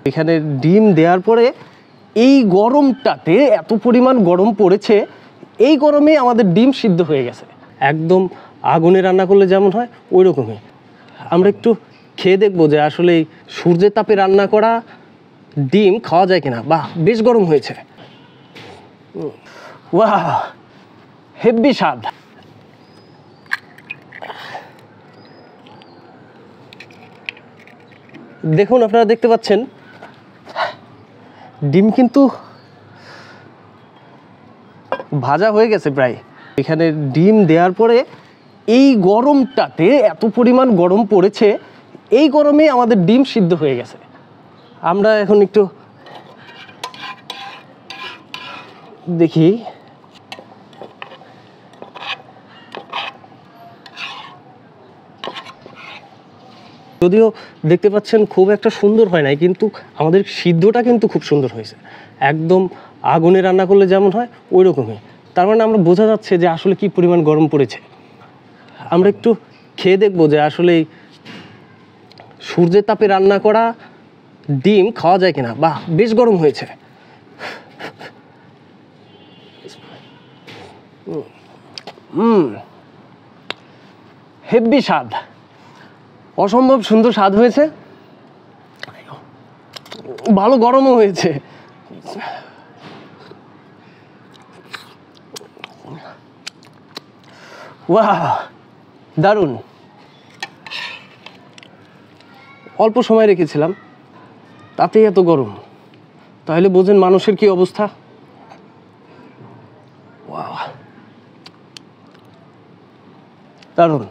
এখানে ডিম দেওয়ার পরে এই গরমটাতে এত পরিমাণ গরম পড়েছে, এই গরমে আমাদের ডিম সিদ্ধ হয়ে গেছে। একদম আগুনে রান্না করলে যেমন হয় ওই রকমই। আমরা একটু খেয়ে দেখবো যে আসলে এই সূর্যের তাপে রান্না করা ডিম খাওয়া যায় কিনা। বাহ, বেশ গরম হয়েছে। ওয়াহ, হেব্বি স্বাদ। দেখুন, আপনারা দেখতে পাচ্ছেন ডিম কিন্তু ভাজা হয়ে গেছে প্রায়। এখানে ডিম দেওয়ার পরে এই গরমটাতে এত পরিমাণ গরম পড়েছে, এই গরমে আমাদের ডিম সিদ্ধ হয়ে গেছে। আমরা এখন একটু দেখি। যদিও দেখতে পাচ্ছেন খুব একটা সুন্দর হয় নাই, কিন্তু আমাদের সিদ্ধটা কিন্তু খুব সুন্দর হয়েছে। একদম আগুনে রান্না করলে যেমন হয় ওই রকমই। তার মানে আমরা বোঝা যাচ্ছে যে আসলে কি পরিমাণ গরম পড়েছে। আমরা একটু খেয়ে দেখবো যে আসলে সূর্যের তাপে রান্না করা ডিম খাওয়া যায় কিনা। বাহ, বেশ গরম হয়েছে। হেব্বি স্বাদ, অসম্ভব সুন্দর স্বাদ হয়েছে, ভালো গরমও হয়েছে। ওয়াহ, দারুণ। অল্প সময় রেখেছিলাম, তাতেই এত গরম, তাহলে বোঝেন মানুষের কি অবস্থা। ওয়াহ, দারুণ।